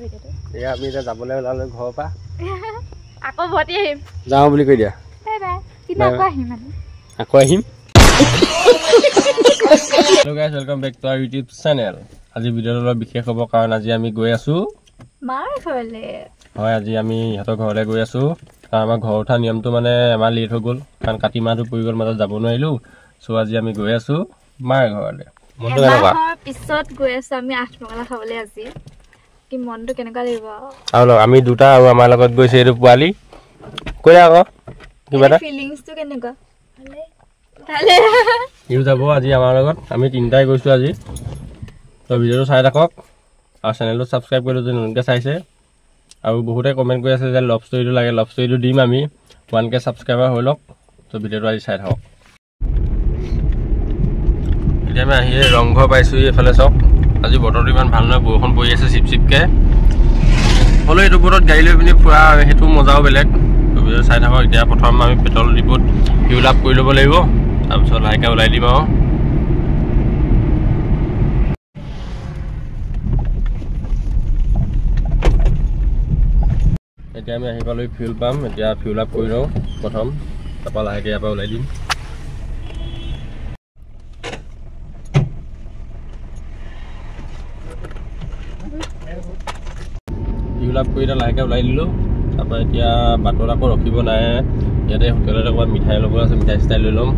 ভিডিঅ'টো এয়া আমি এতিয়া যাবলৈ ওলালো ঘৰৰ পৰা আকৌ ভতি আহিম যাওঁ বুলি কৈ দিয়া বাই বাই কিন্তু আকৌ আহিম মানে আকৌ আহিম hello' guys welcome back to our YouTube channel আজি ভিডিঅ'টো অলপ বিশেষ হ'ব কাৰণ আজি আমি গৈ আছোঁ মাৰ ঘৰলৈ হয় আজি আমি ইহঁতৰ ঘৰলৈ গৈ আছোঁ কাৰণ আমাৰ ঘৰ উঠা নিয়মটো মানে এমাহ লেট হৈ গ'ল কাৰণ কাতি মাহটো পৰি গ'ল মাজত যাব নোৱাৰিলোঁ চ' আজি আমি গৈ আছোঁ মাৰ ঘৰলৈ মনটো কেনেকুৱা পিছত গৈ আছোঁ আমি আঠমঙলা খাবলৈ আজি কি মনটো কেনেকুৱা লাগিব আৰু আমি দুটা আৰু আমাৰ লগত গৈছে এইটো পোৱালি কৈ আকৌ কিবা এটা ফিলিংছটো কেনেকুৱা ভালে ইউ যাব আজি আমাৰ লগত আমি তিনিটাই গৈছোঁ আজি তো ভিডিঅ'টো চাই থাকক আৰু চেনেলটো ছাবস্ক্ৰাইব কৰি যদি নতুনকৈ চাইছে আৰু বহুতে কমেণ্ট কৰি আছে যে লভ ষ্টৰিটো লাগে লভ ষ্টৰিটো দিম আমি 1K ছাবস্ক্ৰাইবাৰ হৈ লওক তো ভিডিঅ'টো আজি চাই থাকক এতিয়া আমি আহি ৰংঘৰ পাইছোঁ এইফালে চাওক আজি বতৰটো ইমান ভাল নহয় বৰষুণ পৰি আছে চিপ চিপকৈ হ'লেও এইটো বতৰত গাড়ী লৈ পিনি ফুৰা সেইটো মজাও বেলেগ তো ভিডিঅ'টো চাই থাকক এতিয়া প্ৰথম আমি পেট্ৰল ডিপুত ফিউল আপ কৰি ল'ব লাগিব তাৰপিছত লাহেকৈ ওলাই দিম আৰু এতিয়া আমি আহি পালোঁ ফিউল পাম এতিয়া ফিউল আপ কৰি লওঁ প্ৰথম তাৰপৰা লাহেকৈ ইয়াৰ পৰা ওলাই দিম ফিউল আপ কৰি এতিয়া লাহেকৈ ওলাই দিলোঁ তাৰপৰা এতিয়া বাটত আকৌ ৰখিব নাই ইয়াতে হোটেলতে ক'ৰবাত মিঠাই ল'বলৈ আছে মিঠাই চিঠাই লৈ ল'ম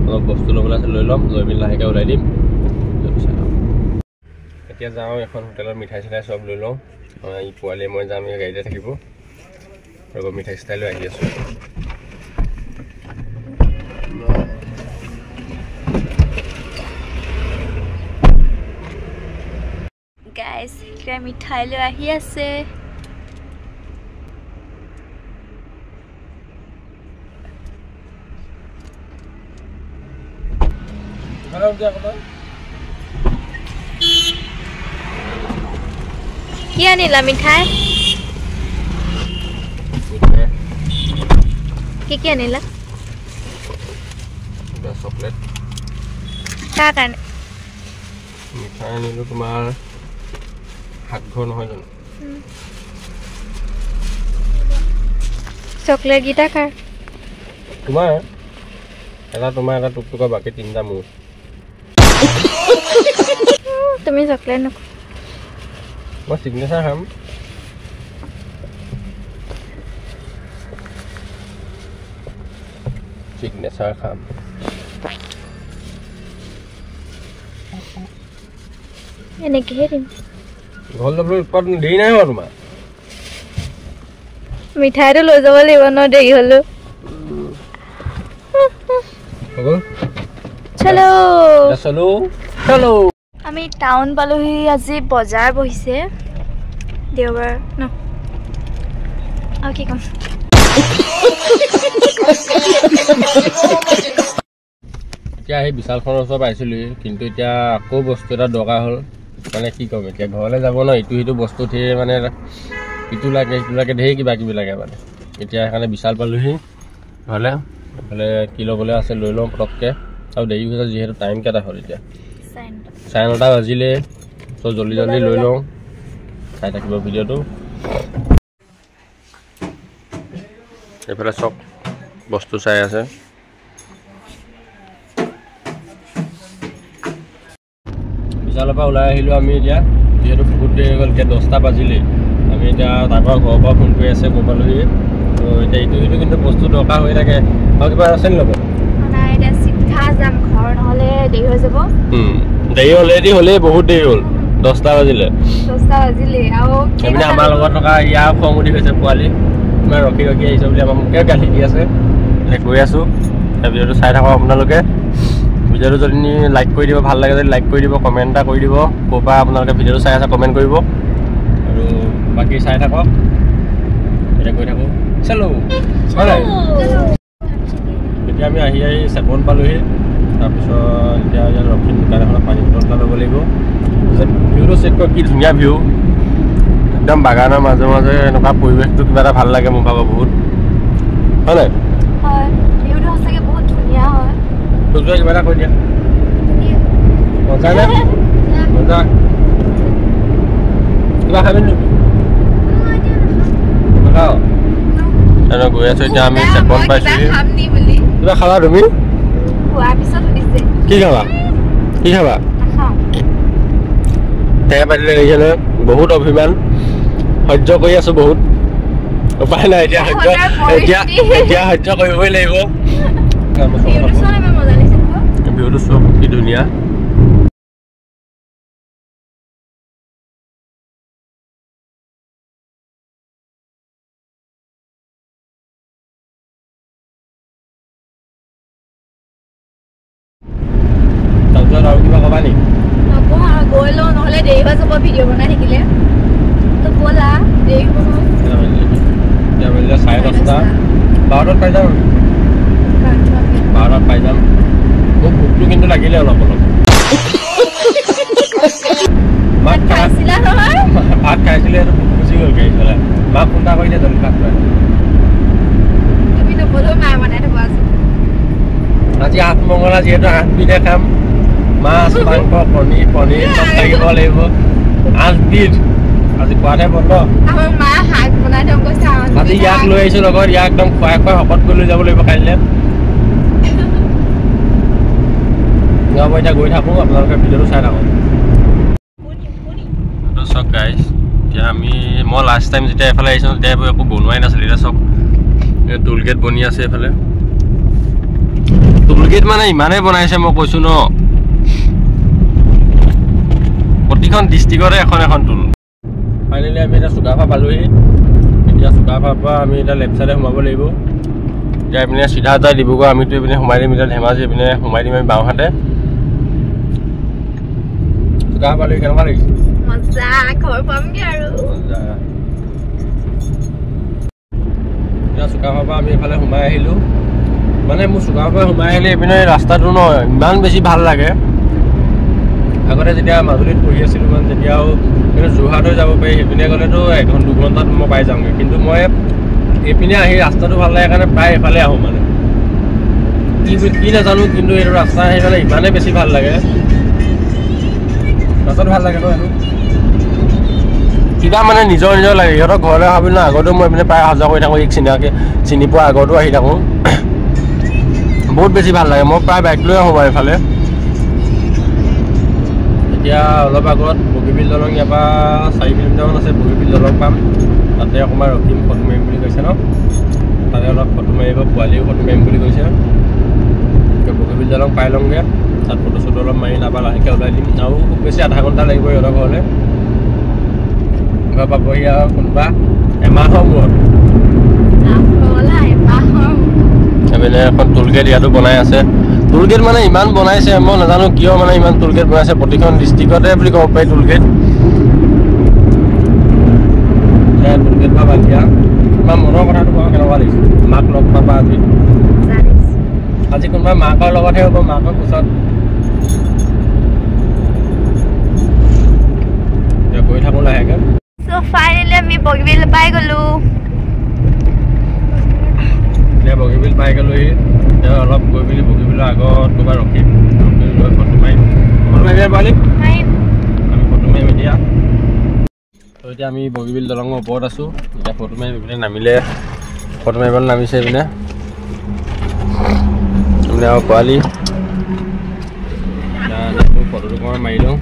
অলপ বস্তু ল'বলৈ আছে লৈ ল'ম লৈ পিনি লাহেকৈ ওলাই দিম এতিয়া যাওঁ এখন হোটেলত মিঠাই চিঠাই চব লৈ লওঁ ই পোৱালীয়ে মই যাম গাড়ীতে থাকিব আৰু মিঠাই চিঠাই লৈ আহি আছোঁ গাইজ এতিয়া মিঠাই লৈ আহি আছে কি আনিলা মিঠাই কি আনিলা চকলেট কাৰ কাৰণে মিঠাই আনিলোঁ তোমাৰ হাত ঘৰ নহয় জানো চকলেট কেইটা কাৰ তোমাৰ এটা টুকটুকা বাকী তিনিটা মোৰ তুমি চকলেট নোখোৱা মই চিগনেচাৰ খাম চিগনেচাৰ খাম এনেকৈহে দিম ঘৰ যাবলৈ উৎপাদন দেৰি নাই বাৰু তোমাৰ মিঠাইটো লৈ যাব লাগিব ন দেৰি হ'লেও চলো চলো চলো আমি টাউন পালোহি আজি বজাৰ বহিছে দেওবাৰ ন আৰু কি ক'ম এতিয়া আহি বিশালখনৰ ওচৰত পাইছিলোঁ কিন্তু এতিয়া আকৌ বস্তু এটা দৰকাৰ হ'ল মানে কি ক'ম এতিয়া ঘৰলৈ যাব ন ইটো সিটো বস্তু ধেৰ মানে ইটো লাগে ধেৰ কিবা কিবি লাগে মানে এতিয়া সেইকাৰণে বিশাল পালোহি হ'লে এইফালে কি ল'বলৈ আছে লৈ লওঁ পটককৈ আৰু দেৰি হৈছে যিহেতু টাইম কেইটা হ'ল এতিয়া 9:30 বাজিলে চ' জল্দি জল্দি লৈ লওঁ চাই থাকিব ভিডিঅ'টো এইফালে চব বস্তু চাই আছে বিশালৰ পৰা ওলাই আহিলোঁ আমি এতিয়া যিহেতু বহুত দেৰি হৈ গ'ল এতিয়া 10টা বাজিলেই আমি এতিয়া তাৰপৰা ঘৰৰ পৰা ফোন কৰি আছে মোবাইলহি তো এতিয়া ইটো সিটো কিন্তু বস্তু দৰকাৰ হৈ থাকে আৰু কিবা আছে নি ল'ব নাই এতিয়া চিধা যাম ঘৰ নহ'লে দেৰি হৈ যাব দেৰি হ'লেই বহুত দেৰি হ'ল 10টা বাজিলে আৰু মানে আমাৰ লগত থকা ইয়াৰ খং উঠি গৈছে পোৱালি ইমান ৰখি আহিছে বুলি আমাৰ মোকে গালি দি আছে গৈ আছোঁ ভিডিঅ'টো চাই থাকক আপোনালোকে ভিডিঅ'টো যদি লাইক কৰি দিব ভাল লাগে যদি লাইক কৰি দিব কমেণ্ট এটা কৰি দিব ক'ৰ পৰা আপোনালোকে ভিডিঅ'টো চাই আছে কমেণ্ট কৰিব আৰু বাকী চাই থাকক এতিয়া গৈ থাকোঁ চলো হয় এতিয়া আমি আহি চেপন পালোহি তাৰপিছত এতিয়া ইয়াত ৰখিম দোকান এখনত পানী বটল এটা ল'ব লাগিব ভিউটো চেক কৰক কি ধুনীয়া ভিউ একদম বাগানৰ মাজে মাজে এনেকুৱা পৰিৱেশটো কিবা এটা ভাল লাগে মোৰ ভাগৰ বহুত হয় নাই ভিউটো সঁচাকৈ বহুত ধুনীয়া হয় তোক কিবা এটা কৈ দিয়া মজা নে মজা কিবা খাবি নেকি নাখাওঁ এনে গৈ আছোঁ এতিয়া আমি চেপন পাইছোঁ কিবা খাবা তুমি কি খাবা কি খাবা টেঙা পাতিলে গৈছিলে বহুত অভিমান সহ্য কৰি আছোঁ বহুত উপায় নাই এতিয়া সহ্য কৰিবই লাগিব ভিউটো চোৱা কি ধুনীয়া তাৰপিছত আৰু কিবা ক'বা নেকি গৈ লওঁ নহ'লে দেৰি হৈ যাব ভিডিঅ' বনাই থাকিলে তো ব'লা দেৰি হ'ব এতিয়া বেলিলে 10:30 12টাত পাই যাম 12টাত পাই যাম মোক ভোকটো কিন্তু লাগিলে অলপ অলপ ভাত খাইছিলা নহয় ভাত খাইছিলে ভোক গুচি গ'ল গাড়ী চলাই মাক ফোন এটা কৰিলে জলদি ভাত খুৱাই তুমি নকলেও মায়ে বনাই থ'ব আজি আঠমঙলা যিহেতু 8 বিধে খাম মাছ মাংস পনীৰ চব থাকিব লাগিব 8 বিধ আজি খোৱাতহে বন্ধ আজি ইয়াক লৈ আহিছোঁ লগত ইয়াক একদম খুৱাই খুৱাই শকত কৰি লৈ যাব লাগিব কাইলৈ যাব এতিয়া গৈ থাকোঁ আপোনালোকে ভিডিঅ'টো চাই থাকক চব গাইজ এতিয়া মই লাষ্ট টাইম যেতিয়া এফালে আহিছোঁ তেতিয়া এইবোৰ একো বনোৱাই নাছিল এতিয়া চব টোল গেট বনি আছে এইফালে টোল গেট মানে ইমানেই বনাইছে মই কৈছোঁ ন প্ৰতিখন ডিষ্ট্ৰিক্টতে এখন এখন টোল ফাইনেলি আমি এতিয়া চুকাফা পালোহি এতিয়া চুকাফাৰ পৰা আমি এতিয়া লেফ্ট চাইডে সোমাব লাগিব এতিয়া এইপিনে চিধা যায় ডিব্ৰুগড় আমিতো এইপিনে সোমাই দিম এতিয়া ধেমাজি এইপিনে সোমাই দিম আমি বাওঁহাতে চুকাফা পালোহি কেনেকুৱা লাগিছে এতিয়া চুকাফাৰ পৰা আমি এইফালে সোমাই আহিলোঁ মানে মোৰ চুকাফাৰ পৰা সোমাই আহিলে এইপিনে ৰাস্তাটো ন ইমান বেছি ভাল লাগে আগতে যেতিয়া মাজুলীত পঢ়ি আছিলোঁ মানে তেতিয়াও কিন্তু যোৰহাট হৈ যাব পাৰি সেইপিনে গ'লেতো 1-2 ঘণ্টাত মই পাই যাওঁগৈ কিন্তু মই এইপিনে আহি ৰাস্তাটো ভাল লাগে কাৰণে প্ৰায় এইফালে আহোঁ মানে কি নাজানো কিন্তু এইটো ৰাস্তা আহি পেলাই ইমানেই বেছি ভাল লাগে ৰাস্তাটো ভাল লাগে ন এইটো কিবা মানে নিজৰ লাগে ইহঁতৰ ঘৰলৈ ভাবিলোঁ ন আগতো মই এইপিনে প্ৰায় অহা যোৱা কৰি থাকোঁ এইক চিনি পোৱা আগতো আহি থাকোঁ বহুত বেছি ভাল লাগে মই প্ৰায় বাইক লৈ আহোঁ বাৰু এইফালে এতিয়া অলপ আগত বগীবিল দলং ইয়াৰ পৰা 4 কিলোমিটাৰমান আছে বগীবিল দলং পাম তাতে অকণমান ৰখিম ফটো মাৰিম বুলি কৈছে ন তাতে অলপ ফটো মাৰিব পোৱালিও ফটো মাৰিম বুলি কৈছে বগীবিল দলং পাই লওঁগৈ তাত ফটো চটো অলপ মাৰি নাপায় লাহেকৈ ওলাই দিম আৰু খুব বেছি আধা ঘণ্টা লাগিব সিহঁতৰ ঘৰলৈ ঘৰ পাবহি আৰু কোনোবা এমাহৰ মূৰত এইপিনে এখন টোল গেট ইয়াতো বনাই আছে টোল গেট মানে ইমান বনাইছে মই নাজানো কিয় মানে ইমান টোল গেট বনাইছে প্ৰতিখন ডিষ্ট্ৰিক্টতে বুলি ক'ব পাৰি টোল গেট টোল গেট পাবা এতিয়া তোমাৰ মনৰ কথাটো কোৱা কেনেকুৱা লাগিছে মাক লগ পাবা আজি কোনোবা মাকৰ লগতহে হ'ব মাকৰ কোচত এতিয়া গৈ থাকোঁ লাহেকৈ ফাইনেলি আমি বগীবিল পাই গ'লো এতিয়া বগীবিল পাই গ'লোহি এতিয়া অলপ গৈ পিনি বগীবিলৰ আগত ক'ৰবাত ৰখিম গৈ ফটো মাৰিম পালি আমি ফটো মাৰিম এতিয়া তো এতিয়া আমি বগীবিল দলঙৰ ওপৰত আছোঁ এতিয়া ফটো মাৰিম এইপিনে নামিলে ফটো মাৰিবলৈ নামিছে এইপিনে আৰু পোৱালি ফটোটো অকণমান মাৰি লওঁ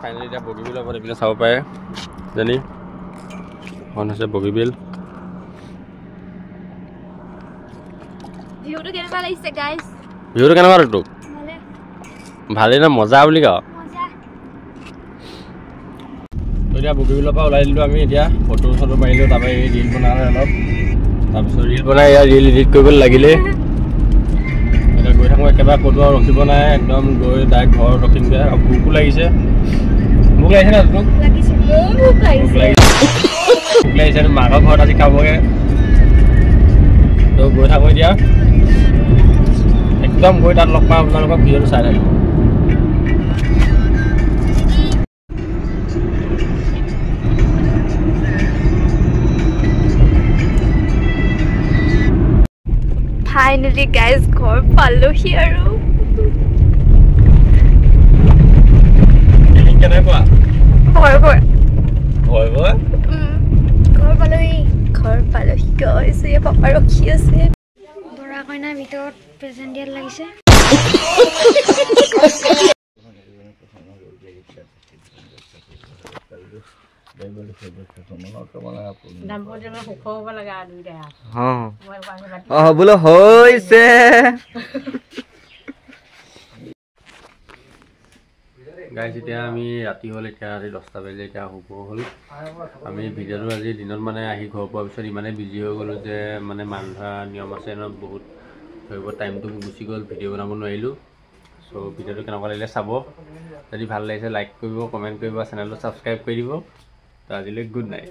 ফাইনেলি এতিয়া বগীবিলৰ ওপৰত এইপিনে চাব পাৰে জানি এখন হৈছে বগীবিল ভিউটো কেনেকুৱা লাগিছে গাইজ ভিউটো কেনেকুৱা তোক ভালেই না মজা বুলি কওঁ এতিয়া বগীবিলৰ পৰা ওলাই দিলোঁ আমি এতিয়া ফটো চটো মাৰিলোঁ তাৰপৰা এই ৰিল বনালে অলপ তাৰপিছত ৰিল বনাই ইয়াৰ ৰিল এডিট কৰিবলৈ লাগিলে এতিয়া গৈ থাকোঁ একেবাৰে ক'তো আৰু ৰখিব নাই একদম গৈ ডাইৰেক্ট ঘৰত ৰখিমগৈ আৰু ভোকো লাগিছে ভোক লাগিছে না তোক ভোক লাগিছে মাকৰ ঘৰত আজি খাবগৈ তো গৈ থাকোঁ এতিয়া একদম গৈ তাত লগ পাওঁ আপোনালোকক ভিডিঅ'টো চাই থাকিব ফাইনেলি গাইজ ঘৰ পালোহি আৰু কেনেকুৱা ভয় ঘৰ পালোহি গৈছে পাপা ৰখি আছে দৰা কইনাৰ ভিতৰত প্ৰেজেণ্ট দিয়াত লাগিছে বোলো হৈছে গাইজ এতিয়া আমি ৰাতি হ'ল এতিয়া ৰাতি 10টা বাজিলে এতিয়া শুব হ'ল আমি ভিডিঅ'টো আজি দিনত মানে আহি ঘৰ পোৱাৰ পিছত ইমানেই বিজি হৈ গ'লোঁ যে মানে মান ধৰা নিয়ম আছে ন বহুত ধৰিব টাইমটো গুচি গ'ল ভিডিঅ' বনাব নোৱাৰিলোঁ চ' ভিডিঅ'টো কেনেকুৱা লাগিলে চাব যদি ভাল লাগিছে লাইক কৰিব কমেণ্ট কৰিব চেনেলটো ছাবস্ক্ৰাইব কৰি দিব তো আজিলৈ গুড নাইট